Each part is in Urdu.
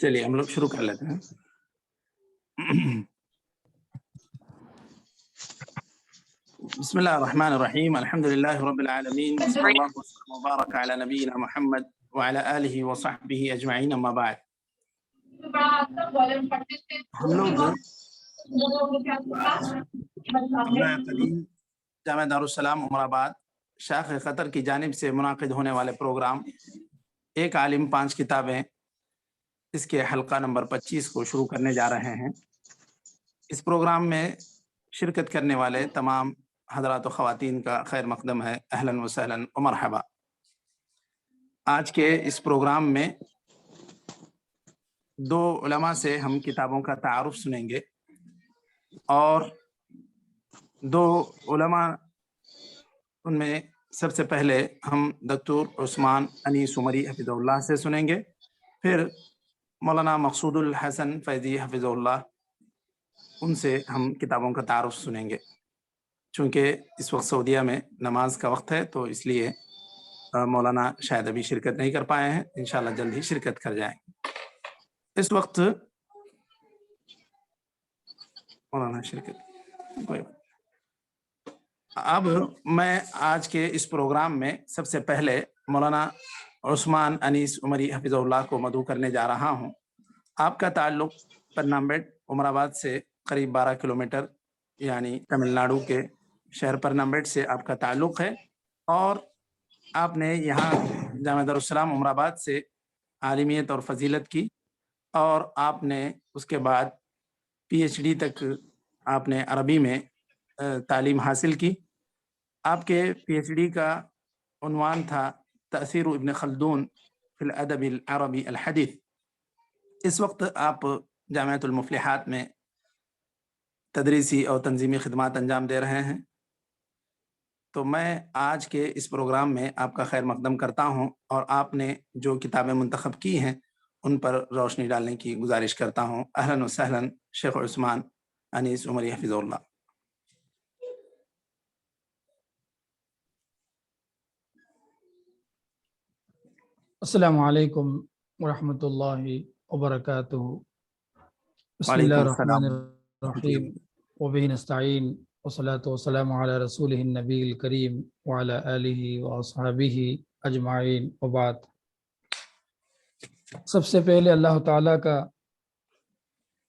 چلیے ہم لوگ شروع کر لیتے ہیں۔ بسم اللہ الرحمن الرحیم، الحمد للہ رب العالمین، صلی اللہ وسلم وبارک علی نبینا محمد وعلی آلہ وصحبہ اجمعین، اما بعد۔ ہم لوگ قبلہ قدیم جامعہ دارالسلام عمر آباد شاخ قطر کی جانب سے منعقد ہونے والے پروگرام ایک عالم 5 کتابیں، اس کے حلقہ نمبر 25 کو شروع کرنے جا رہے ہیں۔ اس پروگرام میں شرکت کرنے والے تمام حضرات و خواتین کا خیر مقدم ہے، اہلاً و سہلاً و مرحبا۔ آج کے اس پروگرام میں 2 علماء سے ہم کتابوں کا تعارف سنیں گے، اور 2 علماء ان میں سب سے پہلے ہم دکتور عثمان انیس عمری حفظ اللہ سے سنیں گے، پھر مولانا مقصود الحسن فیضی حفظ اللہ، ان سے ہم کتابوں کا تعارف سنیں گے۔ چونکہ اس وقت سعودیہ میں نماز کا وقت ہے، تو اس لیے مولانا شاید ابھی شرکت نہیں کر پائے ہیں، انشاءاللہ جلد ہی شرکت کر جائیں گے۔ اس وقت مولانا شرکت اب میں آج کے اس پروگرام میں سب سے پہلے مولانا عثمان انیس عمری حفظ اللہ کو مدعو کرنے جا رہا ہوں۔ آپ کا تعلق پرنامبیٹ عمر آباد سے قریب 12 کلومیٹر، یعنی تمل ناڈو کے شہر پرنامبیٹ سے آپ کا تعلق ہے، اور آپ نے یہاں جامعہ دارالسلام عمر آباد سے عالمیت اور فضیلت کی، اور آپ نے اس کے بعد PhD تک آپ نے عربی میں تعلیم حاصل کی۔ آپ کے PhD کا عنوان تھا تأثیر ابن خلدون فی الادب العربی الحدیث۔ اس وقت آپ جامعۃ المفلحات میں تدریسی اور تنظیمی خدمات انجام دے رہے ہیں، تو میں آج کے اس پروگرام میں آپ کا خیر مقدم کرتا ہوں، اور آپ نے جو کتابیں منتخب کی ہیں ان پر روشنی ڈالنے کی گزارش کرتا ہوں۔ اہلاً و سہلاً شیخ عثمان انیس عمری حفظ اللہ۔ السلام علیکم ورحمۃ اللہ وبرکاتہ۔ بسم اللہ وعلیکم الرحمن السلام۔ الرحیم، وبہ نستعین، والصلاۃ والسلام علی رسولہ النبی الکریم وعلی آلہ واصحابہ اجمعین، وبعد۔ سب سے پہلے اللہ تعالیٰ کا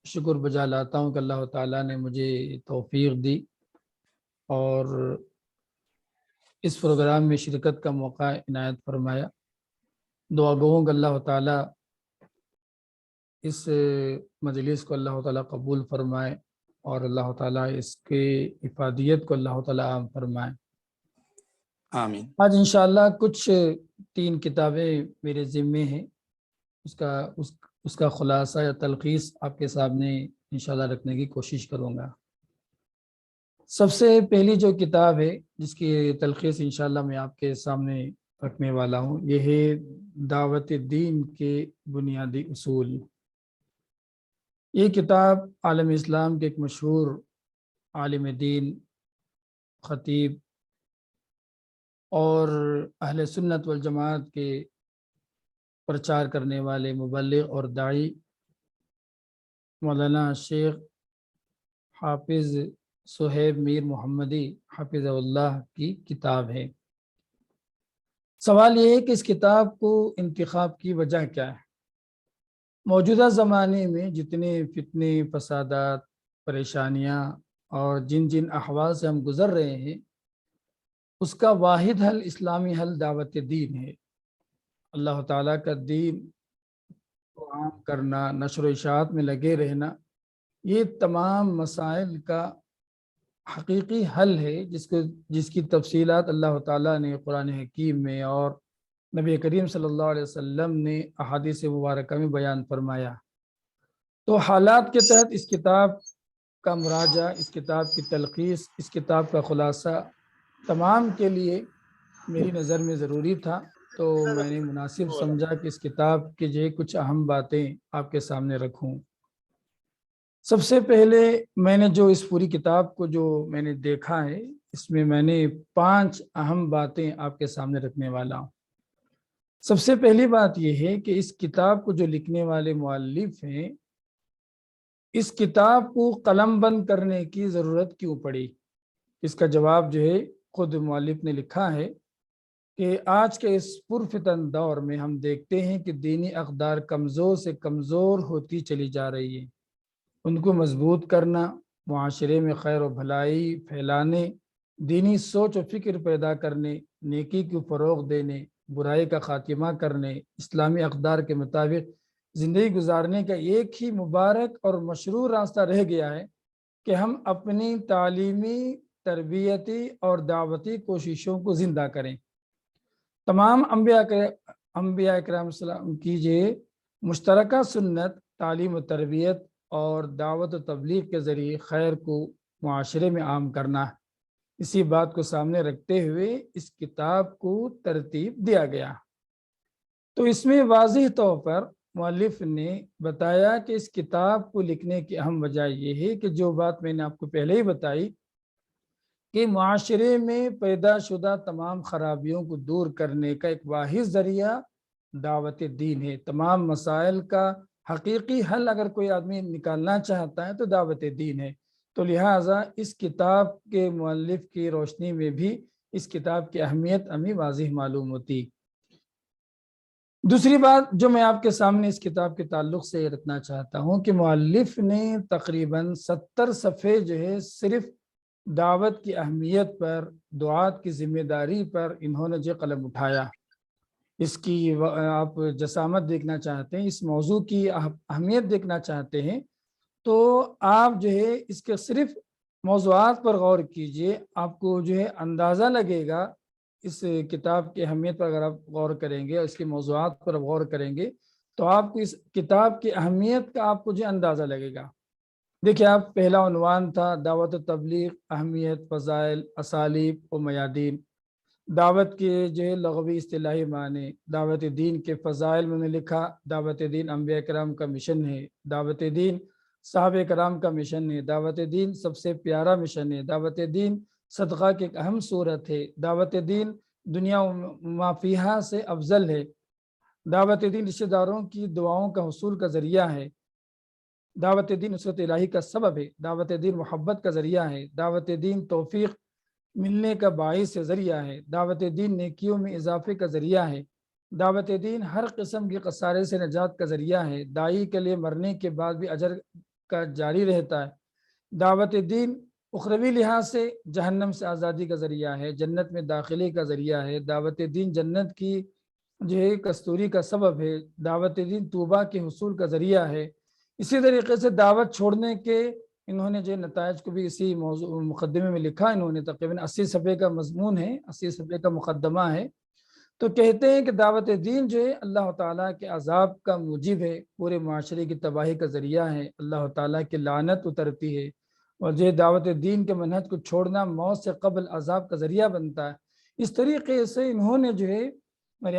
شکر بجا لاتا ہوں کہ اللہ تعالیٰ نے مجھے توفیق دی اور اس پروگرام میں شرکت کا موقع عنایت فرمایا۔ دعا گو ہوں کہ اللہ تعالیٰ اس مجلس کو اللہ تعالیٰ قبول فرمائے، اور اللہ تعالیٰ اس کے افادیت کو اللہ تعالیٰ عام فرمائے، آمین۔ آج انشاءاللہ کچھ 3 کتابیں میرے ذمے ہیں، اس کا خلاصہ یا تلخیص آپ کے سامنے انشاءاللہ رکھنے کی کوشش کروں گا۔ سب سے پہلی جو کتاب ہے جس کی تلخیص انشاءاللہ میں آپ کے سامنے رکھنے والا ہوں، یہ ہے دعوت دین کے بنیادی اصول۔ یہ کتاب عالم اسلام کے ایک مشہور عالم دین، خطیب اور اہل سنت والجماعت کے پرچار کرنے والے مبلغ اور داعی مولانا شیخ حافظ صہیب میر محمدی حفظہ اللہ کی کتاب ہے۔ سوال یہ ہے کہ اس کتاب کو انتخاب کی وجہ کیا ہے؟ موجودہ زمانے میں جتنے فتنے، فسادات، پریشانیاں اور جن احوال سے ہم گزر رہے ہیں، اس کا واحد حل، اسلامی حل، دعوت دین ہے۔ اللہ تعالیٰ کا دین کو عام کرنا، نشر و اشاعت میں لگے رہنا، یہ تمام مسائل کا حقیقی حل ہے، جس کی تفصیلات اللہ تعالیٰ نے قرآن حکیم میں اور نبی کریم صلی اللہ علیہ وسلم نے احادیث مبارکہ میں بیان فرمایا۔ تو حالات کے تحت اس کتاب کا مراجعہ، اس کتاب کی تلخیص، اس کتاب کا خلاصہ تمام کے لیے میری نظر میں ضروری تھا، تو میں نے مناسب سمجھا کہ اس کتاب کے جو کچھ اہم باتیں آپ کے سامنے رکھوں۔ سب سے پہلے میں نے جو اس پوری کتاب کو جو میں نے دیکھا ہے، اس میں نے 5 اہم باتیں آپ کے سامنے رکھنے والا ہوں۔ سب سے پہلی بات یہ ہے کہ اس کتاب کو جو لکھنے والے مؤلف ہیں، اس کتاب کو قلم بند کرنے کی ضرورت کیوں پڑی؟ اس کا جواب جو ہے خود مؤلف نے لکھا ہے کہ آج کے اس پرفتن دور میں ہم دیکھتے ہیں کہ دینی اقدار کمزور سے کمزور ہوتی چلی جا رہی ہے۔ ان کو مضبوط کرنا، معاشرے میں خیر و بھلائی پھیلانے، دینی سوچ و فکر پیدا کرنے، نیکی کو فروغ دینے، برائی کا خاتمہ کرنے، اسلامی اقدار کے مطابق زندگی گزارنے کا ایک ہی مبارک اور مشروع راستہ رہ گیا ہے کہ ہم اپنی تعلیمی، تربیتی اور دعوتی کوششوں کو زندہ کریں۔ تمام انبیاء اکرام السلام کی یہ مشترکہ سنت تعلیم و تربیت اور دعوت و تبلیغ کے ذریعے خیر کو معاشرے میں عام کرنا ہے۔ اسی بات کو سامنے رکھتے ہوئے اس کتاب کو ترتیب دیا گیا۔ تو اس میں واضح طور پر مؤلف نے بتایا کہ اس کتاب کو لکھنے کی اہم وجہ یہ ہے کہ جو بات میں نے آپ کو پہلے ہی بتائی کہ معاشرے میں پیدا شدہ تمام خرابیوں کو دور کرنے کا ایک واحد ذریعہ دعوت دین ہے۔ تمام مسائل کا حقیقی حل اگر کوئی آدمی نکالنا چاہتا ہے تو دعوت دین ہے۔ تو لہٰذا اس کتاب کے مؤلف کی روشنی میں بھی اس کتاب کی اہمیت ہمیں واضح معلوم ہوتی۔ دوسری بات جو میں آپ کے سامنے اس کتاب کے تعلق سے رکھنا چاہتا ہوں کہ مؤلف نے تقریباً 70 صفحے جو ہے صرف دعوت کی اہمیت پر، دعات کی ذمہ داری پر انہوں نے جو قلم اٹھایا، اس کی آپ جسامت دیکھنا چاہتے ہیں، اس موضوع کی اہمیت دیکھنا چاہتے ہیں تو آپ جو ہے اس کے صرف موضوعات پر غور کیجئے، آپ کو جو ہے اندازہ لگے گا اس کتاب کی اہمیت پر۔ اگر آپ غور کریں گے اور اس کے موضوعات پر غور کریں گے تو آپ کو اس کتاب کی اہمیت کا آپ کو جو اندازہ لگے گا۔ دیکھیں، آپ پہلا عنوان تھا دعوت و تبلیغ، اہمیت، فضائل، اسالیب و میادین۔ دعوت کے جو ہے لغوی اصطلاحی معنی، دعوت دین کے فضائل میں نے لکھا، دعوت دین انبیاء کرام کا مشن ہے، دعوت دین صحابہ کرام کا مشن ہے، دعوت دین سب سے پیارا مشن ہے، دعوت دین صدقہ کی ایک اہم صورت ہے، دعوت دین دنیا و ما فیہا سے افضل ہے، دعوت دین رشتہ داروں کی دعاؤں کا حصول کا ذریعہ ہے، دعوت دین نصرت الہی کا سبب ہے، دعوت دین محبت کا ذریعہ ہے، دعوت دین توفیق ملنے کا باعث ذریعہ ہے، دعوت دین نیکیوں میں اضافے کا ذریعہ ہے، دعوت دین ہر قسم کے خسارے سے نجات کا ذریعہ ہے، داعی کے لیے مرنے کے بعد بھی اجر کا جاری رہتا ہے، دعوت دین اخروی لحاظ سے جہنم سے آزادی کا ذریعہ ہے، جنت میں داخلے کا ذریعہ ہے، دعوت دین جنت کی جو ہے کستوری کا سبب ہے، دعوت دین توبہ کے حصول کا ذریعہ ہے۔ اسی طریقے سے دعوت چھوڑنے کے انہوں نے جو نتائج کو بھی اسی موضوع مقدمے میں لکھا، انہوں نے تقریباً 80 صفحے کا مضمون ہے، 80 صفحے کا مقدمہ ہے۔ تو کہتے ہیں کہ دعوت دین جو ہے اللہ تعالیٰ کے عذاب کا موجب ہے، پورے معاشرے کی تباہی کا ذریعہ ہے، اللہ تعالیٰ کی لعنت اترتی ہے، اور جو دعوت دین کے منہج کو چھوڑنا موت سے قبل عذاب کا ذریعہ بنتا ہے۔ اس طریقے سے انہوں نے جو ہے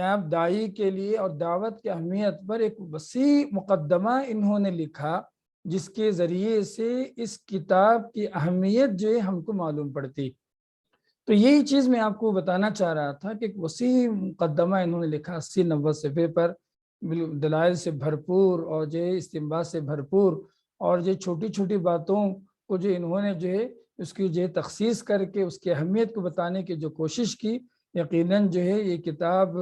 آپ داعی کے لیے اور دعوت کی اہمیت پر ایک وسیع مقدمہ انہوں نے لکھا، جس کے ذریعے سے اس کتاب کی اہمیت جو ہے ہم کو معلوم پڑتی۔ تو یہی چیز میں آپ کو بتانا چاہ رہا تھا کہ ایک وسیع مقدمہ انہوں نے لکھا 80-90 صفحے پر، دلائل سے بھرپور اور جو استنباط سے بھرپور، اور جو چھوٹی چھوٹی باتوں کو جو انہوں نے جو ہے اس کی جو ہے تخصیص کر کے اس کی اہمیت کو بتانے کی جو کوشش کی۔ یقیناً جو ہے یہ کتاب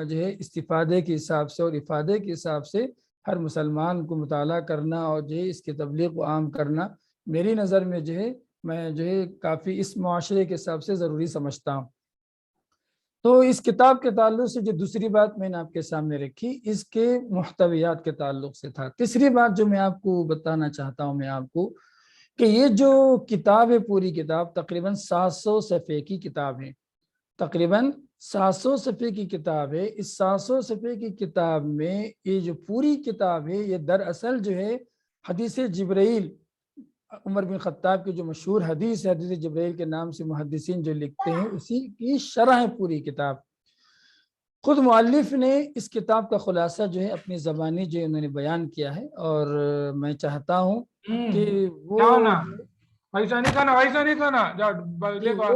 جو ہے استفادے کے حساب سے اور افادے کے حساب سے ہر مسلمان کو مطالعہ کرنا اور جو ہے اس کی تبلیغ کو عام کرنا میری نظر میں جو ہے میں جو ہے کافی اس معاشرے کے حساب سے ضروری سمجھتا ہوں۔ تو اس کتاب کے تعلق سے جو دوسری بات میں نے آپ کے سامنے رکھی اس کے محتویات کے تعلق سے تھا۔ تیسری بات جو میں آپ کو بتانا چاہتا ہوں میں آپ کو کہ یہ جو کتاب ہے، پوری کتاب تقریباً 700 صفحے کی کتاب ہے، تقریباً 700 صفحے کی کتاب ہے۔ اس 700 صفحے کی کتاب میں یہ جو پوری کتاب ہے یہ دراصل جو ہے حدیث جبرائیل، عمر بن خطاب کی جو مشہور حدیث ہے، حدیث جبرائیل کے نام سے محدثین جو لکھتے ہیں، اسی کی شرح ہے پوری کتاب۔ خود مؤلف نے اس کتاب کا خلاصہ جو ہے اپنی زبانی جو انہوں نے بیان کیا ہے، اور میں چاہتا ہوں کہ وہ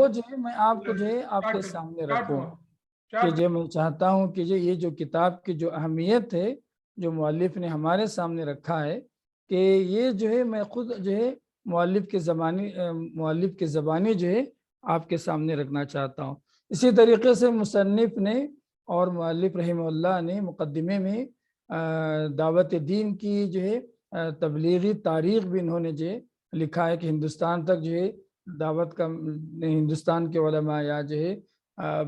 جو ہے میں آپ کو جو ہے آپ کے سامنے رکھوں۔ کہ جو میں چاہتا ہوں کہ یہ جو کتاب کی جو اہمیت ہے جو مؤلف نے ہمارے سامنے رکھا ہے کہ یہ جو ہے میں خود جو ہے مؤلف کے زبانی جو ہے آپ کے سامنے رکھنا چاہتا ہوں۔ اسی طریقے سے مصنف نے اور مؤلف رحمہ اللہ نے مقدمے میں دعوت دین کی جو ہے تبلیغی تاریخ بھی انہوں نے جو ہے لکھا ہے کہ ہندوستان تک جو ہے دعوت کا ہندوستان کے علماء یا جو ہے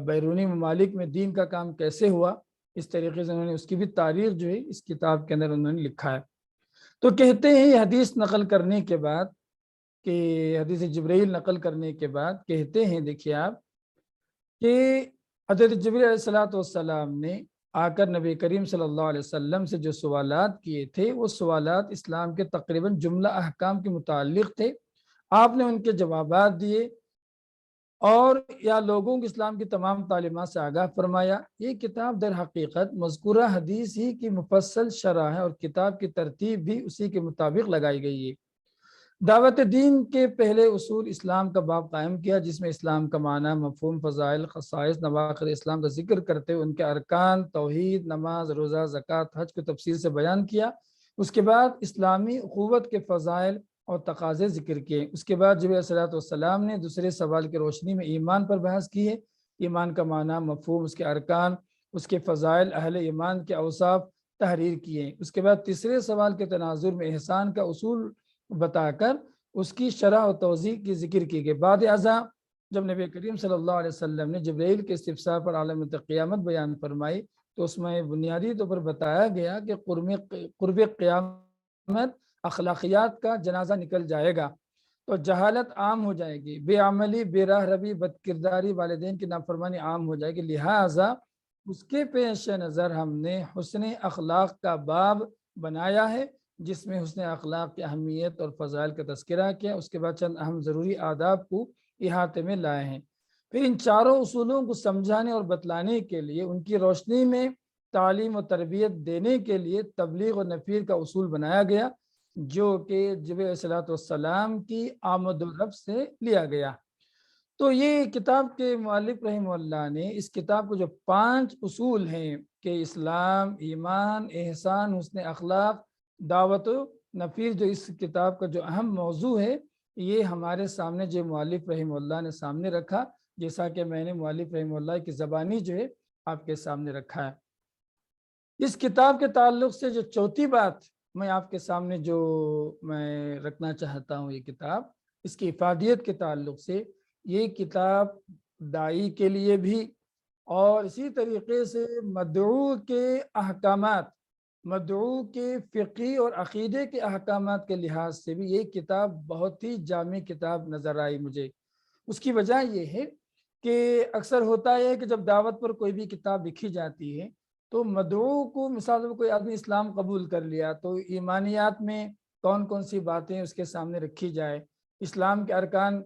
بیرونی ممالک میں دین کا کام کیسے ہوا، اس طریقے سے انہوں نے اس کی بھی تاریخ جو ہے اس کتاب کے اندر انہوں نے لکھا ہے۔ تو کہتے ہیں یہ حدیث نقل کرنے کے بعد کہ حدیث جبرائیل نقل کرنے کے بعد کہتے ہیں دیکھیے آپ کہ حضرت جبرائیل علیہ السلام نے آ کر نبی کریم صلی اللہ علیہ وسلم سے جو سوالات کیے تھے وہ سوالات اسلام کے تقریباً جملہ احکام کے متعلق تھے۔ آپ نے ان کے جوابات دیے اور یا لوگوں کو اسلام کی تمام تعلیمات سے آگاہ فرمایا۔ یہ کتاب در حقیقت مذکورہ حدیث ہی کی مفصل شرح ہے اور کتاب کی ترتیب بھی اسی کے مطابق لگائی گئی ہے۔ دعوت دین کے پہلے اصول اسلام کا باب قائم کیا جس میں اسلام کا معنی، مفہوم، فضائل، خصائص، نواقض اسلام کا ذکر کرتے ہوئے ان کے ارکان، توحید، نماز، روزہ، زکوٰۃ، حج کو تفصیل سے بیان کیا۔ اس کے بعد اسلامی اخوت کے فضائل اور تقاضے ذکر کیے۔ اس کے بعد جبرائیل علیہ السلام نے دوسرے سوال کی روشنی میں ایمان پر بحث کی ہے، ایمان کا معنی، مفہوم، اس کے ارکان، اس کے فضائل، اہل ایمان کے اوصاف تحریر کیے۔ اس کے بعد تیسرے سوال کے تناظر میں احسان کا اصول بتا کر اس کی شرح و توضیح کی ذکر کی گئی۔ بعد ازاں جب نبی کریم صلی اللہ علیہ وسلم نے جبرائیل کے استفسار پر علامت قیامت بیان فرمائی تو اس میں بنیادی طور پر بتایا گیا کہ قرب قیامت اخلاقیات کا جنازہ نکل جائے گا تو جہالت عام ہو جائے گی، بے عملی، بے راہ روی، بد کرداری، والدین کی نافرمانی عام ہو جائے گی، لہٰذا اس کے پیش نظر ہم نے حسن اخلاق کا باب بنایا ہے جس میں حسن اخلاق کی اہمیت اور فضائل کا تذکرہ کیا۔ اس کے بعد چند اہم ضروری آداب کو احاطے میں لائے ہیں۔ پھر ان چاروں اصولوں کو سمجھانے اور بتلانے کے لیے ان کی روشنی میں تعلیم و تربیت دینے کے لیے تبلیغ و نفیر کا اصول بنایا گیا جو کہ جبرائیل علیہ السلام کی آمد و رفت سے لیا گیا۔ تو یہ کتاب کے مؤلف رحمہ اللہ نے اس کتاب کو جو 5 اصول ہیں کہ اسلام، ایمان، احسان، حسن اخلاق، دعوت و نفیر، جو اس کتاب کا جو اہم موضوع ہے یہ ہمارے سامنے جو مؤلف رحمہ اللہ نے سامنے رکھا، جیسا کہ میں نے مؤلف رحمہ اللہ کی زبانی جو ہے آپ کے سامنے رکھا ہے۔ اس کتاب کے تعلق سے جو چوتھی بات میں آپ کے سامنے جو میں رکھنا چاہتا ہوں، یہ کتاب اس کی افادیت کے تعلق سے، یہ کتاب داعی کے لیے بھی اور اسی طریقے سے مدعو کے احکامات، مدعو کے فقہی اور عقیدے کے احکامات کے لحاظ سے بھی یہ کتاب بہت ہی جامع کتاب نظر آئی مجھے۔ اس کی وجہ یہ ہے کہ اکثر ہوتا ہے کہ جب دعوت پر کوئی بھی کتاب لکھی جاتی ہے تو مدعو کو، مثال کوئی آدمی اسلام قبول کر لیا تو ایمانیات میں کون کون سی باتیں اس کے سامنے رکھی جائے، اسلام کے ارکان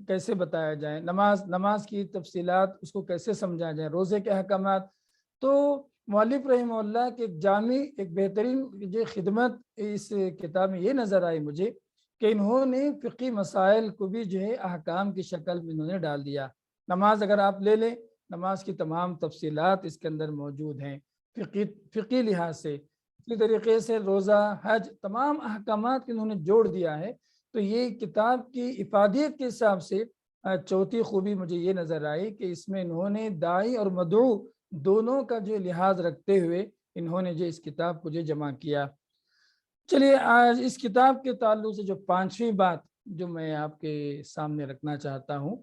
کیسے بتایا جائے، نماز کی تفصیلات اس کو کیسے سمجھا جائے، روزے کے احکامات۔ تو مؤلف رحمہ اللہ کے ایک جامع، ایک بہترین جو خدمت اس کتاب میں یہ نظر آئی مجھے کہ انہوں نے فقہی مسائل کو بھی جو ہے احکام کی شکل میں انہوں نے ڈال دیا۔ نماز اگر آپ لے لیں، نماز کی تمام تفصیلات اس کے اندر موجود ہیں فقہی لحاظ سے۔ اسی طریقے سے روزہ، حج، تمام احکامات کو انہوں نے جوڑ دیا ہے۔ تو یہ کتاب کی افادیت کے حساب سے چوتھی خوبی مجھے یہ نظر آئی کہ اس میں انہوں نے داعی اور مدعو دونوں کا جو لحاظ رکھتے ہوئے انہوں نے جو اس کتاب کو جو جمع کیا۔ چلیے آج اس کتاب کے تعلق سے جو 5ویں بات جو میں آپ کے سامنے رکھنا چاہتا ہوں،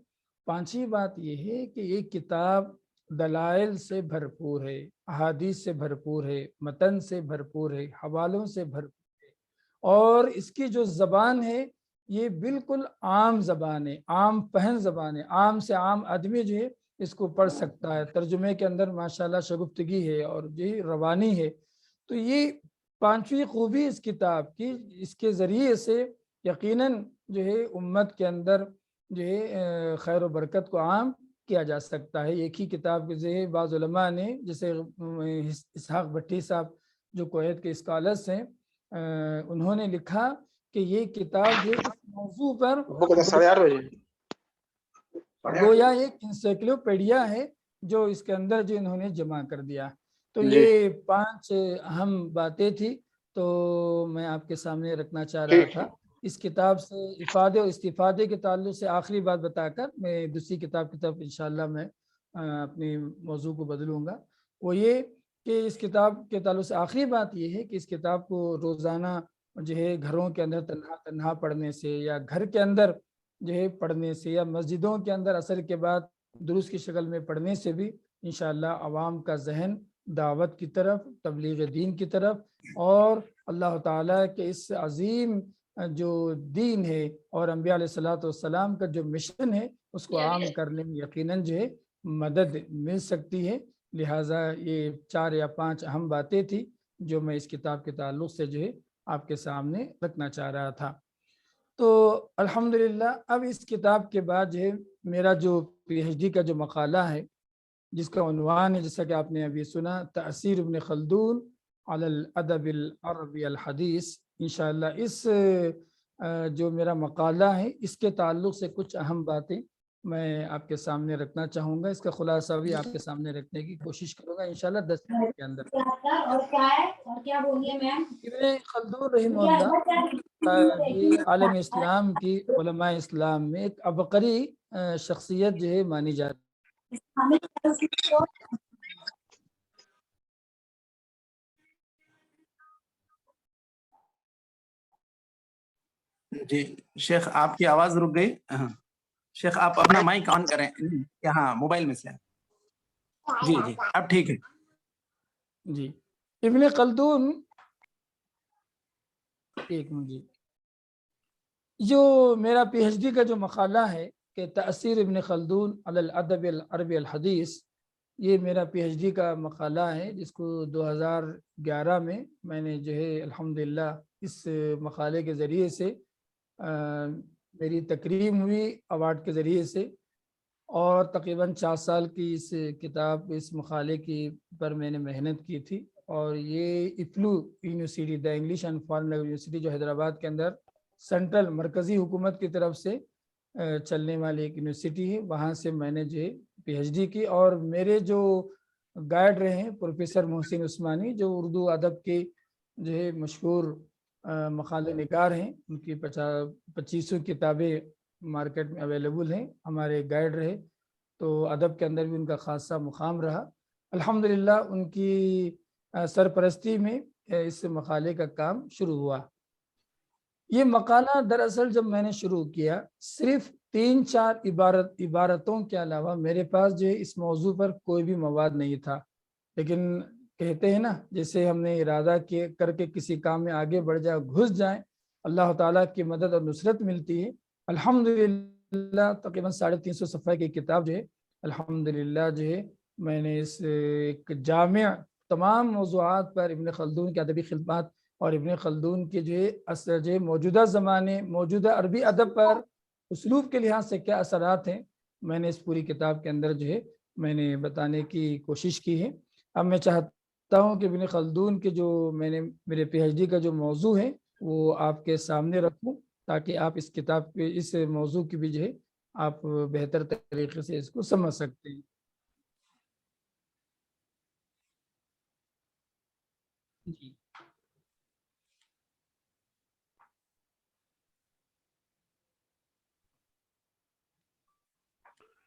5ویں بات یہ ہے کہ یہ کتاب دلائل سے بھرپور ہے، احادیث سے بھرپور ہے، متن سے بھرپور ہے، حوالوں سے بھرپور ہے، اور اس کی جو زبان ہے یہ بالکل عام زبان ہے، عام پہن زبان ہے، عام سے عام آدمی جو ہے اس کو پڑھ سکتا ہے۔ ترجمے کے اندر ماشاءاللہ شگفتگی ہے اور یہ روانی ہے۔ تو یہ 5ویں خوبی اس کتاب کی، اس کے ذریعے سے یقیناً جو ہے امت کے اندر جو ہے خیر و برکت کو عام کیا جا سکتا ہے۔ ایک ہی کتاب کے ذریعے بعض علماء نے، جیسے اسحاق بھٹی صاحب جو کویت کے اسکالرس ہیں، انہوں نے لکھا کہ یہ کتاب جو اس موضوع پر گویا ایک انسائکلوپیڈیا ہے جو اس کے اندر جو انہوں نے جمع کر دیا. تو یہ 5 اہم باتیں تھی تو میں آپ کے سامنے رکھنا چاہ رہا تھا. اس کتاب سے افادے اور استفادے کے تعلق سے آخری بات بتا کر میں دوسری کتاب کی طرف انشاءاللہ میں اپنی موضوع کو بدلوں گا. وہ یہ کہ اس کتاب کے تعلق سے آخری بات یہ ہے کہ اس کتاب کو روزانہ جو ہے گھروں کے اندر تنہا پڑھنے سے یا گھر کے اندر جو ہے پڑھنے سے یا مسجدوں کے اندر عصر کے بعد دروس کی شکل میں پڑھنے سے بھی انشاءاللہ عوام کا ذہن دعوت کی طرف، تبلیغ دین کی طرف اور اللہ تعالیٰ کے اس عظیم جو دین ہے اور انبیاء علیہ الصلوۃ والسلام کا جو مشن ہے اس کو عام کرنے میں یقیناً جو ہے مدد مل سکتی ہے. لہٰذا یہ 4 یا 5 اہم باتیں تھیں جو میں اس کتاب کے تعلق سے جو ہے آپ کے سامنے رکھنا چاہ رہا تھا. تو الحمدللہ اب اس کتاب کے بعد جو ہے میرا جو پی ایچ ڈی کا جو مقالہ ہے جس کا عنوان ہے جیسا کہ آپ نے ابھی سنا تأثیر ابن خلدون علی الادب العربی الحدیث. انشاءاللہ اس جو میرا مقالہ ہے اس کے تعلق سے کچھ اہم باتیں میں آپ کے سامنے رکھنا چاہوں گا. اس کا خلاصہ بھی آپ کے سامنے رکھنے کی کوشش کروں گا انشاءاللہ 10 منٹ کے اندر. ابن خلدون رحمہ اللہ یہ عالم اسلام کی علماء اسلام میں ایک عبقری شخصیت جو ہے مانی جاتی ہے. جی شیخ آپ کی آواز رک گئی. شیخ آپ اپنا مائک آن کریں. ہاں موبائل میں سے. جی جی اب ٹھیک ہے. جی ابن خلدون ایک منٹ جی جو میرا پی ایچ ڈی کا جو مقالہ ہے کہ تأثیر ابن خلدون علی الادب العربی الحدیث یہ میرا پی ایچ ڈی کا مقالہ ہے جس کو 2011 میں نے جو ہے الحمدللہ اس مقالے کے ذریعے سے میری تکریم ہوئی ایوارڈ کے ذریعے سے اور تقریباً 4 سال کی اس کتاب اس مقالے کی پر میں نے محنت کی تھی. اور یہ IFLU university the English and foreign language university جو حیدرآباد کے اندر سینٹرل مرکزی حکومت کی طرف سے چلنے والی ایک یونیورسٹی ہے. وہاں سے میں نے جو ہے پی ایچ ڈی کی اور میرے جو گائیڈ رہے ہیں پروفیسر محسن عثمانی جو اردو ادب کے جو ہے مشہور مقالے نگار ہیں. ان کی 2500 کتابیں مارکیٹ میں اویلیبل ہیں. ہمارے گائیڈ رہے تو ادب کے اندر بھی ان کا خاصا مقام رہا. الحمدللہ ان کی سرپرستی میں اس مقالے کا کام شروع ہوا. یہ مقالہ دراصل جب میں نے شروع کیا صرف 3-4 عبارتوں کے علاوہ میرے پاس جو ہے اس موضوع پر کوئی بھی مواد نہیں تھا. لیکن کہتے ہیں نا جیسے ہم نے ارادہ کر کے کسی کام میں آگے بڑھ جائے گھس جائیں اللہ تعالیٰ کی مدد اور نصرت ملتی ہے. الحمدللہ تقریباً 350 صفحے کی کتاب جو ہے الحمدللہ جو ہے میں نے اس ایک جامع تمام موضوعات پر ابن خلدون کی ادبی خدمات اور ابن خلدون کے جو ہے موجودہ زمانے موجودہ عربی ادب پر اسلوب کے لحاظ سے کیا اثرات ہیں میں نے اس پوری کتاب کے اندر جو ہے میں نے بتانے کی کوشش کی ہے. اب میں چاہتا ہوں کہ ابن خلدون کے جو میرے پی ایچ ڈی کا جو موضوع ہے وہ آپ کے سامنے رکھوں تاکہ آپ اس کتاب کے اس موضوع کی بھی جو ہے آپ بہتر طریقے سے اس کو سمجھ سکتے ہیں. جی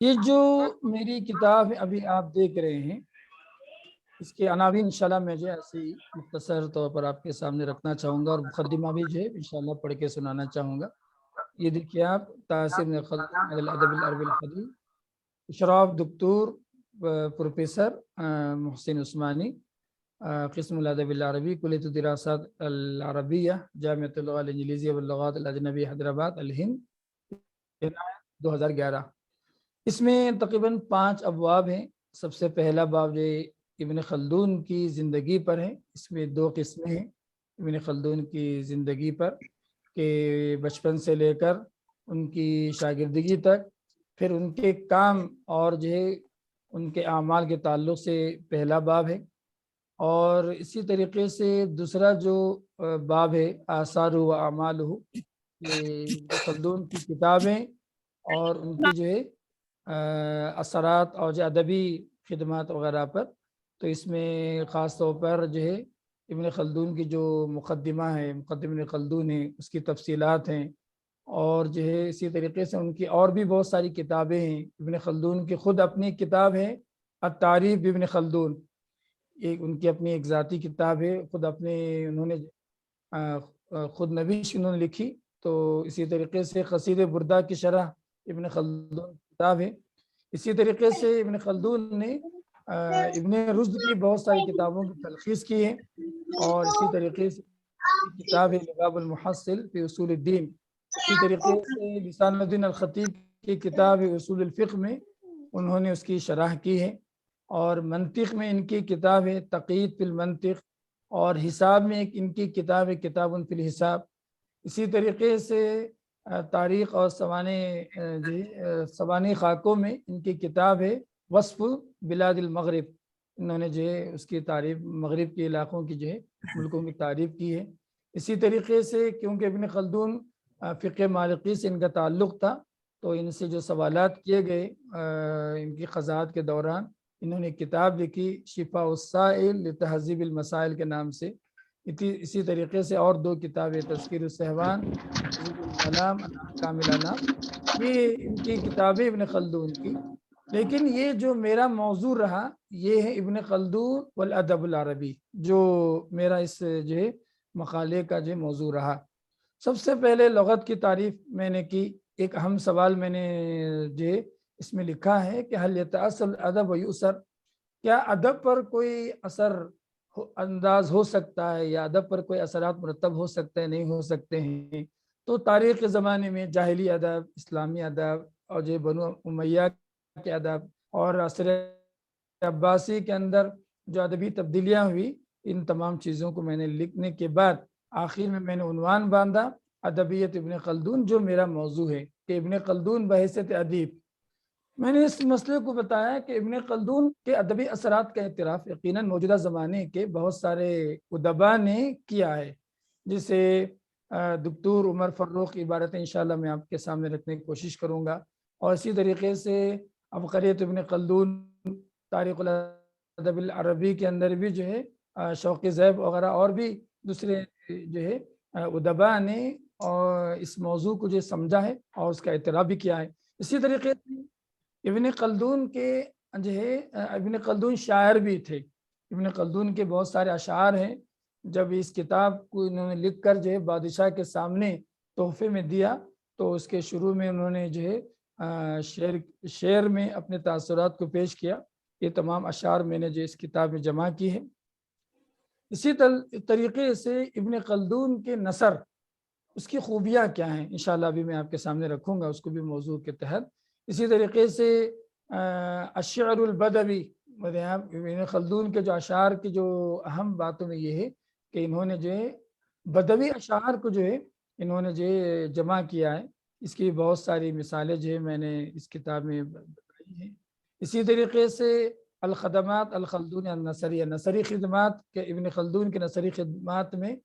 یہ جو میری کتاب ابھی آپ دیکھ رہے ہیں اس کے عناوین انشاءاللہ میں جو ہے ایسی مختصر طور پر آپ کے سامنے رکھنا چاہوں گا اور مقدمہ بھی جو ہے انشاءاللہ پڑھ کے سنانا چاہوں گا. یہ دیکھیے آپ تأثیر ابن خلدون علی الادب العربی الحدیث اشراف دکتور پروفیسر محسن عثمانی قسم الادب العربی کلیۃ الدراسات العربیہ جامعۃ اللغة الانجلیزیہ واللغات الاجنبیہ حیدرآباد الہند 2011. اس میں تقریباً 5 ابواب ہیں. سب سے پہلا باب جو ابن خلدون کی زندگی پر ہے. اس میں 2 قسمیں ہیں ابن خلدون کی زندگی پر کہ بچپن سے لے کر ان کی شاگردگی تک پھر ان کے کام اور جو ہے ان کے اعمال کے تعلق سے پہلا باب ہے. اور اسی طریقے سے دوسرا جو باب ہے آثار و اعمال یہ خلدون کی کتابیں اور ان کی جو ہے اثرات اور جو ادبی خدمات وغیرہ پر، تو اس میں خاص طور پر جو ہے ابن خلدون کی جو مقدمہ ہے، مقدمہ ابن خلدون ہے، اس کی تفصیلات ہیں، اور جو ہے اسی طریقے سے ان کی اور بھی بہت ساری کتابیں ہیں۔ ابن خلدون کی خود اپنی کتاب ہے التعریف بابن خلدون، ایک ان کی اپنی ایک ذاتی کتاب ہے، خود اپنے انہوں نے خود نویش انہوں نے لکھی۔ تو اسی طریقے سے قصید بردہ کی شرح ابن خلدون کی کتاب ہے۔ اسی طریقے سے ابن خلدون نے ابن رشد کی بہت ساری کتابوں کی تلخیص کی ہے، اور اسی طریقے سے کتاب ہے لباب المحصل فی اصول الدین۔ اسی طریقے سے لسان الدین الخطیب کی کتاب اصول الفقہ میں انہوں نے اس کی شرح کی ہے، اور منطق میں ان کی کتاب ہے تقیید فی المنطق، اور حساب میں ایک ان کی کتاب ہے کتاب فی الحساب۔ اسی طریقے سے تاریخ اور سوانح خاکوں میں ان کی کتاب ہے وصف بلاد المغرب، انہوں نے جو ہے اس کی تعریف مغرب کے علاقوں کی جو ہے ملکوں کی تعریف کی ہے۔ اسی طریقے سے کیونکہ ابن خلدون فقہ مالکی سے ان کا تعلق تھا، تو ان سے جو سوالات کیے گئے ان کی قضاءت کے دوران، انہوں نے کتاب لکھی شفاء السائل لتہذیب المسائل کے نام سے۔ اسی طریقے سے اور دو کتابیں تذکیر الصحوان تہذیب الکلام احکام الانام، یہ ان کی کتابیں ابن خلدون کی۔ لیکن یہ جو میرا موضوع رہا یہ ہے ابن خلدون والادب العربی، جو میرا اس جو ہے مقالے کا جو موضوع رہا۔ سب سے پہلے لغت کی تعریف میں نے کی۔ ایک اہم سوال میں نے جو ہے اس میں لکھا ہے کہ حل یتاثر الادب و یؤثر، کیا ادب پر کوئی اثر انداز ہو سکتا ہے، یا ادب پر کوئی اثرات مرتب ہو سکتے ہیں، نہیں ہو سکتے ہیں؟ تو تاریخ کے زمانے میں جاہلی ادب، اسلامی ادب، اور جو بنو امیہ کے ادب، اور عصر عباسی کے اندر جو ادبی تبدیلیاں ہوئی، ان تمام چیزوں کو میں نے لکھنے کے بعد آخر میں نے عنوان باندھا ادبیت ابن خلدون، جو میرا موضوع ہے کہ ابن خلدون بحیثیت ادیب۔ میں نے اس مسئلے کو بتایا کہ ابن خلدون کے ادبی اثرات کا اعتراف یقیناً موجودہ زمانے کے بہت سارے ادبا نے کیا ہے، جسے دکتور عمر فروخ کی عبارتیں انشاءاللہ میں آپ کے سامنے رکھنے کی کوشش کروں گا، اور اسی طریقے سے عبقریت ابن خلدون تاریخ الادب العربی کے اندر بھی جو ہے شوق زیب وغیرہ اور بھی دوسرے جو ہے ادبا نے اور اس موضوع کو جو سمجھا ہے اور اس کا اعتراف بھی کیا ہے۔ اسی طریقے سے ابن خلدون کے جو ہے ابن خلدون شاعر بھی تھے۔ ابن خلدون کے بہت سارے اشعار ہیں۔ جب اس کتاب کو انہوں نے لکھ کر جو ہے بادشاہ کے سامنے تحفے میں دیا، تو اس کے شروع میں انہوں نے جو ہے شعر میں اپنے تاثرات کو پیش کیا۔ یہ تمام اشعار میں نے جو اس کتاب میں جمع کی ہے۔ اسی طریقے سے ابن خلدون کے نثر، اس کی خوبیاں کیا ہیں، انشاءاللہ ابھی میں آپ کے سامنے رکھوں گا، اس کو بھی موضوع کے تحت۔ اسی طریقے سے الشعر البدوی، ابن خلدون کے جو اشعار کی جو اہم باتوں میں یہ ہے کہ انہوں نے جو ہے بدوی اشعار کو جو ہے انہوں نے جو ہے جمع کیا ہے۔ اس کی بہت ساری مثالیں جو ہے میں نے اس کتاب میں بتائی ہیں۔ اسی طریقے سے الخدمات الخلدون النثری، نثری خدمات کے ابن خلدون کے نثری خدمات میں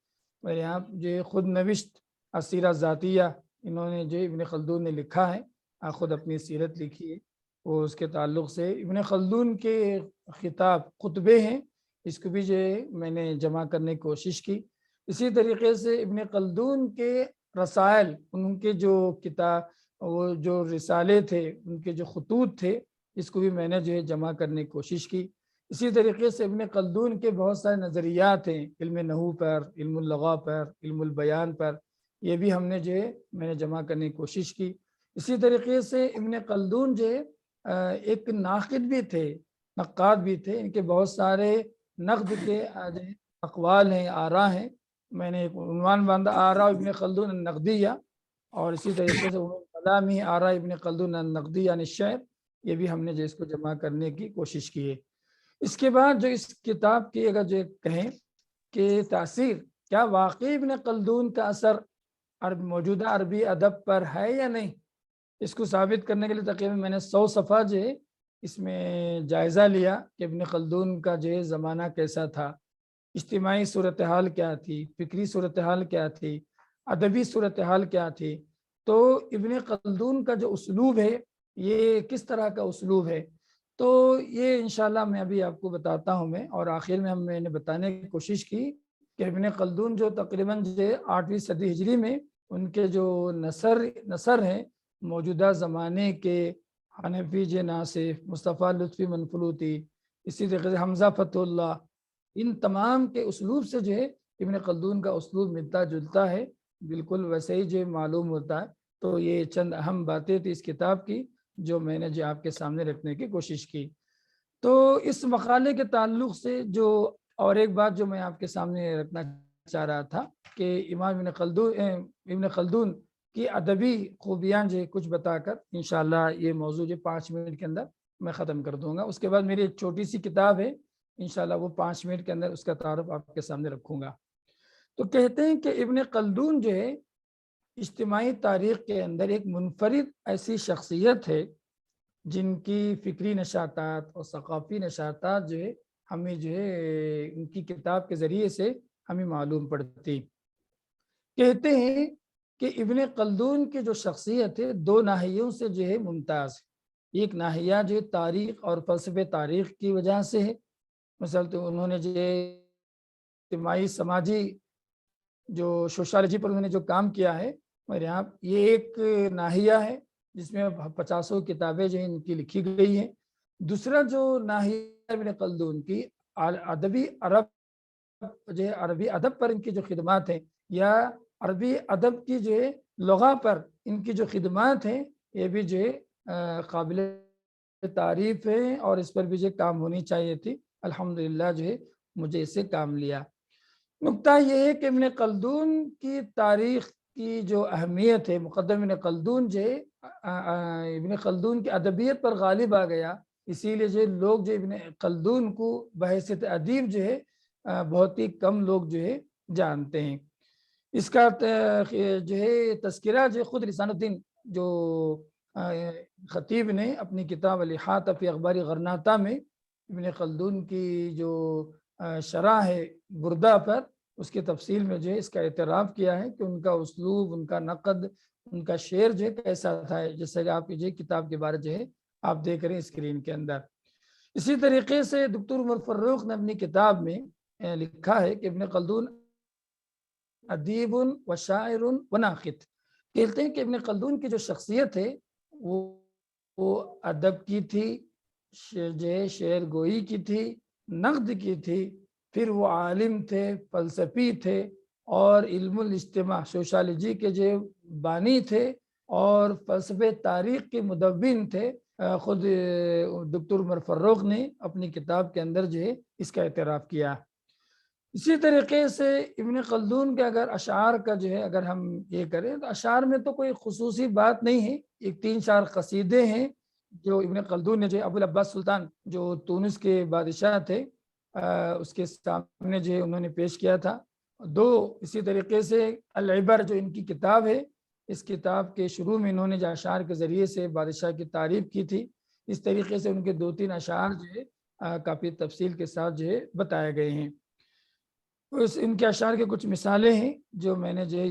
یہاں جو خود نوشت السیرہ ذاتیہ انہوں نے جو ابن خلدون نے لکھا ہے، خود اپنی سیرت لکھی ہے، وہ اس کے تعلق سے ابن خلدون کے خطاب خطبے ہیں، اس کو بھی جو ہے میں نے جمع کرنے کی کوشش کی۔ اسی طریقے سے ابن خلدون کے رسائل، ان کے جو کتاب وہ جو رسالے تھے، ان کے جو خطوط تھے، اس کو بھی میں نے جو ہے جمع کرنے کی کوشش کی۔ اسی طریقے سے ابن خلدون کے بہت سارے نظریات ہیں، علم نحو پر، علم اللغہ پر، علم البیان پر، یہ بھی ہم نے جو ہے میں نے جمع کرنے کی کوشش کی۔ اسی طریقے سے ابن خلدون جو ہے ایک ناقد بھی تھے، نقاد بھی تھے، ان کے بہت سارے نقد کے اقوال ہیں، آراء ہیں۔ میں نے ایک عنوان باندھا آراء ابن خلدون النقدیہ، اور اسی طریقے سے کلامی آراء ابن خلدون النقدیہ یعنی الشعر، یہ بھی ہم نے جو اس کو جمع کرنے کی کوشش کی ہے۔ اس کے بعد جو اس کتاب کی اگر جو کہیں کہ تاثیر، کیا واقعی ابن خلدون کا اثر موجودہ عربی ادب پر ہے یا نہیں، اس کو ثابت کرنے کے لیے تقریباً میں نے 100 صفحہ جو ہے اس میں جائزہ لیا کہ ابن خلدون کا جو ہے زمانہ کیسا تھا، اجتماعی صورتحال کیا تھی، فکری صورتحال کیا تھی، ادبی صورتحال کیا تھی۔ تو ابن خلدون کا جو اسلوب ہے یہ کس طرح کا اسلوب ہے، تو یہ انشاءاللہ میں ابھی آپ کو بتاتا ہوں میں، اور آخر میں میں نے بتانے کی کوشش کی کہ ابن خلدون جو تقریباً 8ویں صدی ہجری میں ان کے جو نثر ہیں موجودہ زمانے کے حنفی ناصف، مصطفیٰ لطفی منفلوطی، اسی طریقے سے حمزہ فتح اللہ، ان تمام کے اسلوب سے جو ہے ابن خلدون کا اسلوب ملتا جلتا ہے، بالکل ویسے ہی جو معلوم ہوتا ہے۔ تو یہ چند اہم باتیں تھی اس کتاب کی جو میں نے جو آپ کے سامنے رکھنے کی کوشش کی۔ تو اس مقالے کے تعلق سے جو اور ایک بات جو میں آپ کے سامنے رکھنا چاہ رہا تھا کہ امام ابن خلدون کی ادبی خوبیاں جو کچھ بتا کر انشاءاللہ یہ موضوع جو 5 منٹ کے اندر میں ختم کر دوں گا۔ اس کے بعد میری ایک چھوٹی سی کتاب ہے، انشاءاللہ وہ 5 منٹ کے اندر اس کا تعارف آپ کے سامنے رکھوں گا۔ تو کہتے ہیں کہ ابن خلدون جو ہے اجتماعی تاریخ کے اندر ایک منفرد ایسی شخصیت ہے جن کی فکری نشاطات اور ثقافتی نشاطات جو ہے ہمیں جو ہے ان کی کتاب کے ذریعے سے ہمیں معلوم پڑتی۔ کہتے ہیں کہ ابن خلدون کی جو شخصیت ہے 2 ناحیوں سے جو ہے ممتاز ہے۔ ایک ناحیہ جو تاریخ اور فلسفے تاریخ کی وجہ سے ہے، مثلا تو انہوں نے جو اجتماعی سماجی جو سوشالوجی پر انہوں نے جو کام کیا ہے میرے یہاں، یہ ایک ناحیہ ہے جس میں 50 کتابیں جو ہیں ان کی لکھی گئی ہیں۔ دوسرا جو ناحیہ ابن خلدون کی ادبی عربی ادب پر ان کی جو خدمات ہیں، یا عربی ادب کی جو ہے لغہ پر ان کی جو خدمات ہیں، یہ بھی جو ہے قابل تعریف ہے، اور اس پر بھی جو کام ہونی چاہیے تھی۔ الحمدللہ جو ہے مجھے اس سے کام لیا۔ نکتہ یہ ہے کہ ابن خلدون کی تاریخ کی جو اہمیت ہے، مقدم ابن خلدون جو ہے ابن خلدون کی ادبیت پر غالب آ گیا، اسی لیے جو لوگ جو ابن خلدون کو بحیثیت ادیب جو ہے بہت ہی کم لوگ جو ہے جانتے ہیں۔ اس کا جو ہے تذکرہ جو خود لسان الدین جو خطیب نے اپنی کتاب الاحاطہ فی اخبار غرناطہ میں ابن خلدون کی جو شرح ہے بردہ پر، اس کی تفصیل میں جو ہے اس کا اعتراف کیا ہے کہ ان کا اسلوب، ان کا نقد، ان کا شعر جو ہے کیسا تھا، جیسے کہ آپ کی جو کتاب کے بارے جو ہے آپ دیکھ رہے ہیں اسکرین کے اندر۔ اسی طریقے سے دکتور عمر فروخ نے اپنی کتاب میں لکھا ہے کہ ابن خلدون ادیب و شاعر و ناقد۔ کہتے ہیں کہ ابن خلدون کی جو شخصیت ہے وہ ادب کی تھی، شعر گوئی کی تھی، نقد کی تھی، پھر وہ عالم تھے، فلسفی تھے، اور علم الاجتماع سوشالوجی کے جو بانی تھے، اور فلسفے تاریخ کے مدون تھے۔ خود دکتور عمر فروخ نے اپنی کتاب کے اندر جو ہے اس کا اعتراف کیا۔ اسی طریقے سے ابن خلدون کے اگر اشعار کا جو ہے اگر ہم یہ کریں تو اشعار میں تو کوئی خصوصی بات نہیں ہے، ایک 3-4 قصیدے ہیں جو ابن خلدون نے جو ابو العباس سلطان جو تونس کے بادشاہ تھے اس کے سامنے جو ہے انہوں نے پیش کیا تھا۔ 2 اسی طریقے سے العبر جو ان کی کتاب ہے، اس کتاب کے شروع میں انہوں نے جو اشعار کے ذریعے سے بادشاہ کی تعریف کی تھی، اس طریقے سے ان کے 2-3 اشعار جو ہے کافی تفصیل کے ساتھ جو ہے بتائے گئے ہیں۔ ان کے اشعار کے کچھ مثالیں ہیں جو میں نے جو ہے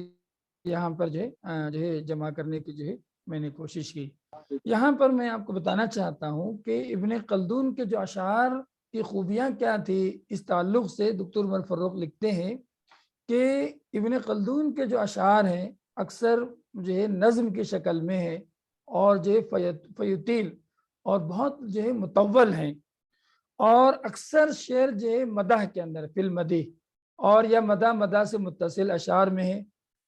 یہاں پر جو ہے جمع کرنے کی جو ہے میں نے کوشش کی۔ یہاں پر میں آپ کو بتانا چاہتا ہوں کہ ابن خلدون کے جو اشعار کی خوبیاں کیا تھی، اس تعلق سے دکتور عمر فروخ لکھتے ہیں کہ ابن خلدون کے جو اشعار ہیں اکثر جو ہے نظم کی شکل میں ہے، اور جو ہے فیوتیل اور بہت جو ہے مطول ہیں، اور اکثر شعر جو ہے مدح کے اندر فی المدح اور یا مدح سے متصل اشعار میں ہے۔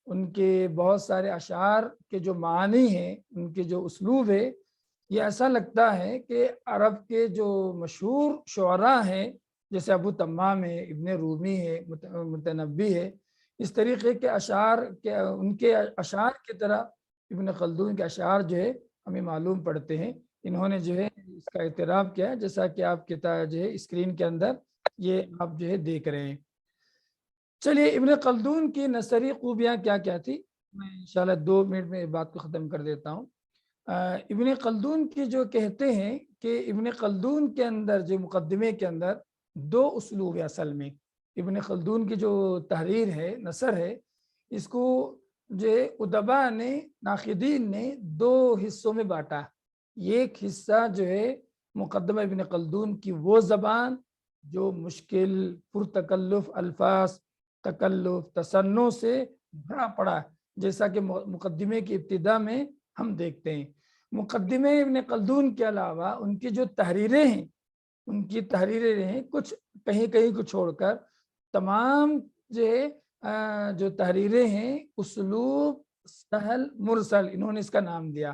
ان کے بہت سارے اشعار کے جو معنی ہیں، ان کے جو اسلوب ہے، یہ ایسا لگتا ہے کہ عرب کے جو مشہور شعراء ہیں جیسے ابو تمام ہے، ابن رومی ہے، متنبی ہے، اس طریقے کے اشعار کے ان کے اشعار کی طرح ابن خلدون کے اشعار جو ہے ہمیں معلوم پڑتے ہیں۔ انہوں نے جو ہے اس کا اعتراف کیا ہے، جیسا کہ آپ کتاب جو ہے اسکرین کے اندر یہ آپ جو ہے دیکھ رہے ہیں۔ چلیے ابن خلدون کی نثری خوبیاں کیا کیا تھی، میں انشاءاللہ 2 منٹ میں بات کو ختم کر دیتا ہوں۔ ابن خلدون کی جو کہتے ہیں کہ ابن خلدون کے اندر جو مقدمے کے اندر 2 اسلوب ہے اصل میں۔ ابن خلدون کی جو تحریر ہے، نثر ہے، اس کو جو ادبا نے، ناقدین نے 2 حصوں میں بانٹا۔ ایک حصہ جو ہے مقدمہ ابن خلدون کی وہ زبان جو مشکل پرتکلف الفاظ، تکلف، تصنع سے بھرا پڑا ہے، جیسا کہ مقدمے کی ابتدا میں ہم دیکھتے ہیں۔ مقدمے ابن خلدون کے علاوہ ان کی جو تحریریں ہیں، ان کی تحریریں ہیں کچھ کہیں کہیں کو چھوڑ کر تمام جو تحریریں ہیں اسلوب سہل مرسل، انہوں نے اس کا نام دیا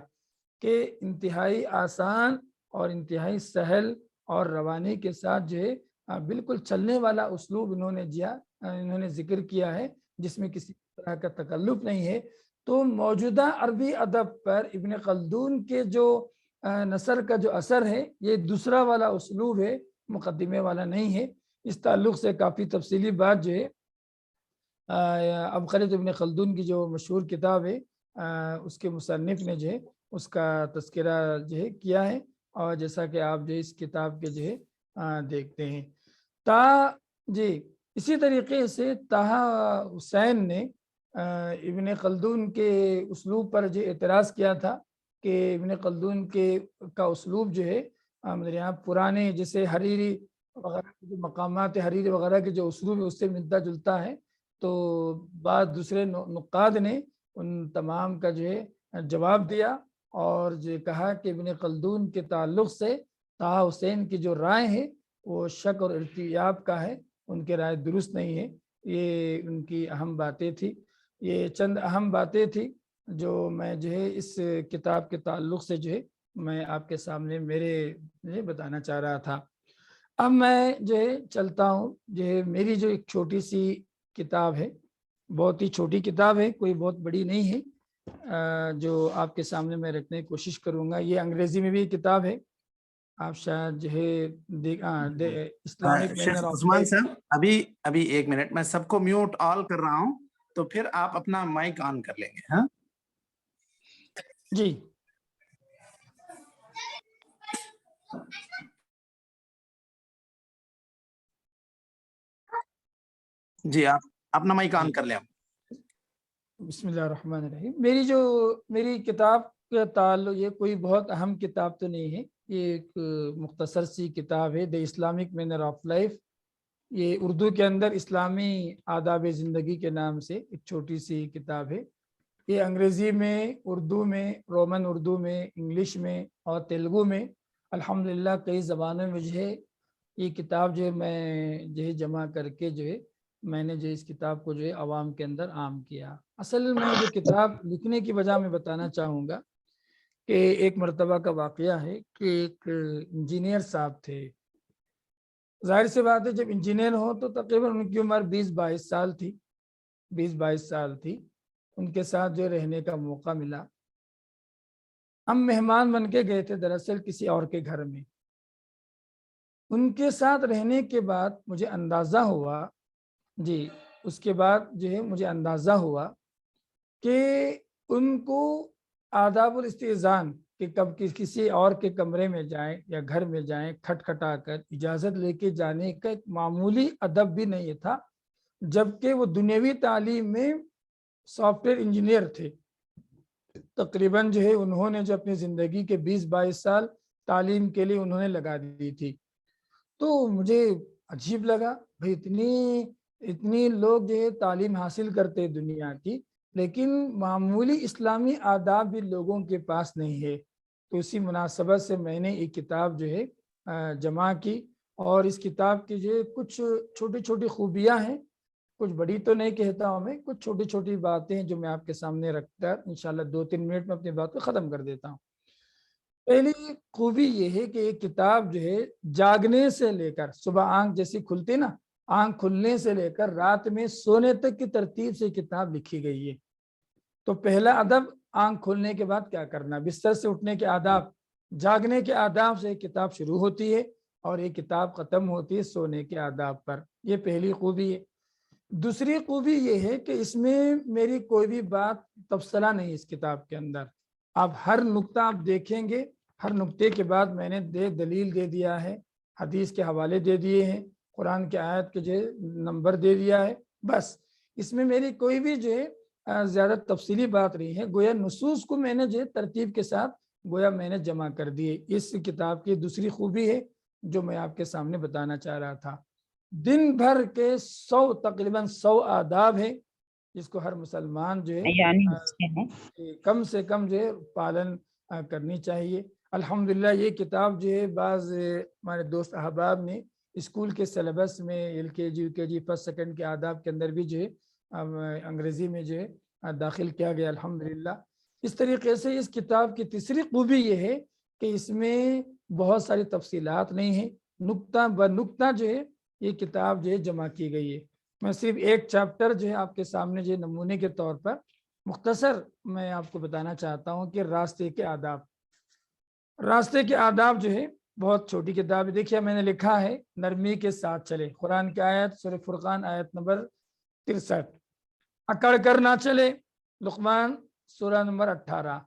کہ انتہائی آسان اور انتہائی سہل اور روانی کے ساتھ جو ہے بالکل چلنے والا اسلوب انہوں نے ذکر کیا ہے، جس میں کسی طرح کا تکلف نہیں ہے۔ تو موجودہ عربی ادب پر ابن خلدون کے جو نثر کا جو اثر ہے یہ دوسرا والا اسلوب ہے، مقدمے والا نہیں ہے۔ اس تعلق سے کافی تفصیلی بات جو ہے عبقریت ابن خلدون کی جو مشہور کتاب ہے اس کے مصنف نے جو ہے اس کا تذکرہ جو ہے کیا ہے، اور جیسا کہ آپ جو اس کتاب کے جو ہے دیکھتے ہیں۔ اسی طریقے سے طٰہٰ حسین نے ابن خلدون کے اسلوب پر جو اعتراض کیا تھا کہ ابن خلدون کا اسلوب جو ہے یہاں پرانے جیسے حریری وغیرہ جو مقامات حریری وغیرہ کے جو اسلوب ہے اس سے ملتا جلتا ہے۔ تو بعض دوسرے نقاد نے ان تمام کا جو ہے جواب دیا اور جو کہا کہ ابن خلدون کے تعلق سے طٰہٰ حسین کی جو رائے ہے وہ شک اور ارتیاب کا ہے، ان کی رائے درست نہیں ہے۔ یہ ان کی اہم باتیں تھی، یہ چند اہم باتیں تھی جو میں جو ہے اس کتاب کے تعلق سے جو ہے میں آپ کے سامنے میرے بتانا چاہ رہا تھا۔ اب میں جو ہے چلتا ہوں، جو ہے میری جو ایک چھوٹی سی کتاب ہے، بہت ہی چھوٹی کتاب ہے، کوئی بہت بڑی نہیں ہے، جو آپ کے سامنے میں رکھنے کی کوشش کروں گا۔ یہ انگریزی میں بھی کتاب ہے، آپ شاید جو ہے Islamic Sheikh manner of Usman life. صاحب ابھی ایک منٹ، میں سب کو میوٹ آل کر رہا ہوں، تو پھر آپ اپنا مائک آن کر لیں گے۔ ہاں جی جی، آپ اپنا مائک آن کر لیں۔ بسم اللہ الرحمن الرحیم۔ میری کتاب کا تعلق، یہ کوئی بہت اہم کتاب تو نہیں ہے، یہ ایک مختصر سی کتاب ہے، the Islamic manner of life. یہ اردو کے اندر اسلامی آداب زندگی کے نام سے ایک چھوٹی سی کتاب ہے۔ یہ انگریزی میں، اردو میں، رومن اردو میں، انگلش میں اور تیلگو میں، الحمدللہ کئی زبانوں میں جو ہے یہ کتاب جو ہے میں جو ہے جمع کر کے جو ہے میں نے جو اس کتاب کو جو ہے عوام کے اندر عام کیا۔ اصل میں جو کتاب لکھنے کی وجہ میں بتانا چاہوں گا کہ ایک مرتبہ کا واقعہ ہے کہ ایک انجینئر صاحب تھے۔ ظاہر سی بات ہے جب انجینئر ہو تو تقریباً ان کی عمر 20-22 سال تھی، 20-22 سال تھی۔ ان کے ساتھ جو رہنے کا موقع ملا، ہم مہمان بن کے گئے تھے دراصل کسی اور کے گھر میں۔ ان کے ساتھ رہنے کے بعد مجھے اندازہ ہوا، اس کے بعد جو ہے مجھے اندازہ ہوا کہ ان کو آداب الاستئذان کہ کب کسی اور کے کمرے میں جائیں یا گھر میں جائیں کھٹکھٹا کر اجازت لے کے جانے کا ایک معمولی ادب بھی نہیں تھا، جبکہ وہ دنیاوی تعلیم میں سافٹ ویئر انجینئر تھے۔ تقریباً جو ہے انہوں نے جو اپنی زندگی کے 20-22 سال تعلیم کے لیے انہوں نے لگا دی تھی۔ تو مجھے عجیب لگا، بھئی اتنی لوگ جو ہے تعلیم حاصل کرتے دنیا کی، لیکن معمولی اسلامی آداب بھی لوگوں کے پاس نہیں ہے۔ تو اسی مناسبت سے میں نے ایک کتاب جو ہے جمع کی، اور اس کتاب کی جو ہے کچھ چھوٹی چھوٹی خوبیاں ہیں، کچھ بڑی تو نہیں کہتا ہوں میں، کچھ چھوٹی چھوٹی باتیں ہیں جو میں آپ کے سامنے رکھ کر انشاءاللہ 2-3 منٹ میں اپنی بات کو ختم کر دیتا ہوں۔ پہلی خوبی یہ ہے کہ یہ کتاب جو ہے جاگنے سے لے کر صبح آنکھ جیسی کھلتی نا، آنکھ کھلنے سے لے کر رات میں سونے تک کی ترتیب سے کتاب لکھی گئی ہے۔ تو پہلا ادب آنکھ کھلنے کے بعد کیا کرنا، بستر سے اٹھنے کے آداب، جاگنے کے آداب سے کتاب شروع ہوتی ہے اور یہ کتاب ختم ہوتی ہے سونے کے آداب پر۔ یہ پہلی خوبی ہے۔ دوسری خوبی یہ ہے کہ اس میں میری کوئی بھی بات تبصرہ نہیں، اس کتاب کے اندر آپ ہر نقطہ آپ دیکھیں گے، ہر نقطے کے بعد میں نے دلیل دے دیا ہے، حدیث کے حوالے دے دیے ہیں، قرآن کے آیت کے جو نمبر دے دیا ہے، بس اس میں میری کوئی بھی جو ہے زیادہ تفصیلی بات نہیں ہے۔ گویا نصوص کو میں نے جو ترتیب کے ساتھ گویا میں نے جمع کر دیے۔ اس کتاب کی دوسری خوبی ہے جو میں آپ کے سامنے بتانا چاہ رہا تھا، دن بھر کے تقریباً 100 آداب ہے جس کو ہر مسلمان جو ہے کم سے کم جو ہے پالن کرنی چاہیے۔ الحمدللہ یہ کتاب جو ہے بعض ہمارے دوست احباب نے اسکول کے سلیبس میں LKG UKG فرسٹ سیکنڈ کے آداب کے اندر بھی جو ہے انگریزی میں جو ہے داخل کیا گیا الحمدللہ۔ اس طریقے سے اس کتاب کی تیسری خوبی یہ ہے کہ اس میں بہت ساری تفصیلات نہیں ہیں، نقطہ بہ نقطہ جو ہے یہ کتاب جو ہے جمع کی گئی ہے۔ میں صرف ایک چیپٹر جو ہے آپ کے سامنے جو ہے نمونے کے طور پر مختصر میں آپ کو بتانا چاہتا ہوں کہ راستے کے آداب۔ راستے کے آداب جو ہے بہت چھوٹی کتاب ہے۔ دیکھیے میں نے لکھا ہے نرمی کے ساتھ چلے، قرآن کی آیت سورہ فرقان آیت نمبر 63۔ اکڑ کر نہ چلے، لقمان سورہ نمبر 18۔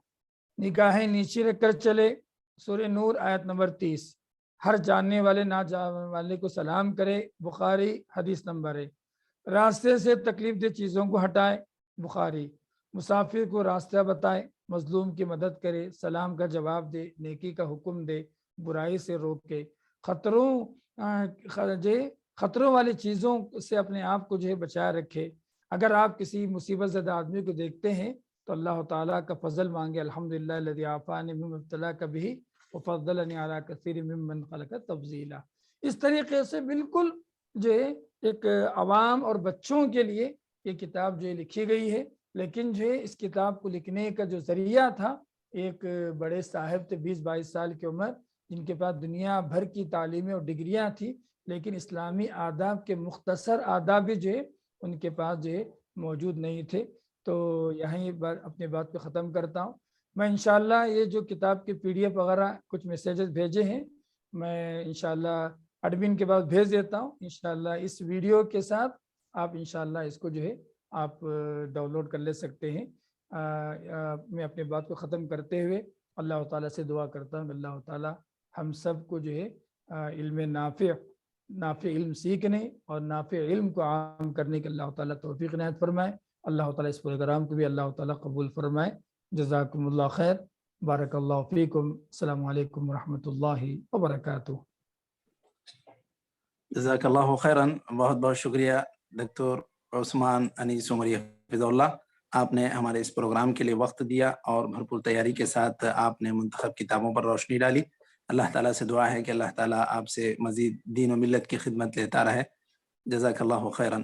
نگاہیں نیچے رکھ کر چلے، سورہ نور آیت نمبر 30۔ ہر جاننے والے نہ جاننے والے کو سلام کرے، بخاری حدیث نمبر ہے۔ راستے سے تکلیف دہ چیزوں کو ہٹائے، بخاری۔ مسافر کو راستہ بتائے، مظلوم کی مدد کرے، سلام کا جواب دے، نیکی کا حکم دے، برائی سے روکے، خطروں والی چیزوں سے اپنے آپ کو جو ہے بچائے رکھے۔ اگر آپ کسی مصیبت زدہ آدمی کو دیکھتے ہیں تو اللہ تعالیٰ کا فضل مانگے، الحمدللہ الذی عافانی مما ابتلاک بہ وفضلنی علی کثیر ممن خلق تفضیلا۔ اس طریقے سے بالکل جو ہے ایک عوام اور بچوں کے لیے یہ کتاب جو ہے لکھی گئی ہے، لیکن جو ہے اس کتاب کو لکھنے کا جو ذریعہ تھا، ایک بڑے صاحب تھے 20-22 سال کی عمر، جن کے پاس دنیا بھر کی تعلیمیں اور ڈگریاں تھیں، لیکن اسلامی آداب کے مختصر آداب بھی جو ہے ان کے پاس جو ہے موجود نہیں تھے۔ تو یہیں اپنی بات کو ختم کرتا ہوں۔ میں انشاءاللہ یہ جو کتاب کی PDF وغیرہ کچھ میسیجز بھیجے ہیں، میں انشاءاللہ ایڈمن کے پاس بھیج دیتا ہوں۔ انشاءاللہ اس ویڈیو کے ساتھ آپ انشاءاللہ اس کو جو ہے آپ ڈاؤن لوڈ کر لے سکتے ہیں۔ میں اپنی بات کو ختم کرتے ہوئے اللہ تعالیٰ سے دعا کرتا ہوں کہ اللہ تعالیٰ ہم سب کو جو ہے علم نافع علم سیکھنے اور نافع علم کو عام کرنے کے اللہ تعالیٰ توفیق عنایت فرمائے۔ اللہ تعالیٰ اس پروگرام کو بھی اللہ تعالیٰ قبول فرمائے۔ جزاکم اللہ خیر، بارک اللہ فیکم، السلام علیکم ورحمۃ اللہ وبرکاتہ۔ جزاک اللہ خیرن، بہت بہت شکریہ دکتور عثمان انیس عمری حفظہ اللہ، آپ نے ہمارے اس پروگرام کے لیے وقت دیا اور بھرپور تیاری کے ساتھ آپ نے منتخب کتابوں پر روشنی ڈالی۔ اللہ تعالیٰ سے دعا ہے کہ اللہ تعالیٰ آپ سے مزید دین و ملت کی خدمت لیتا رہے۔ جزاک اللہ خیرن۔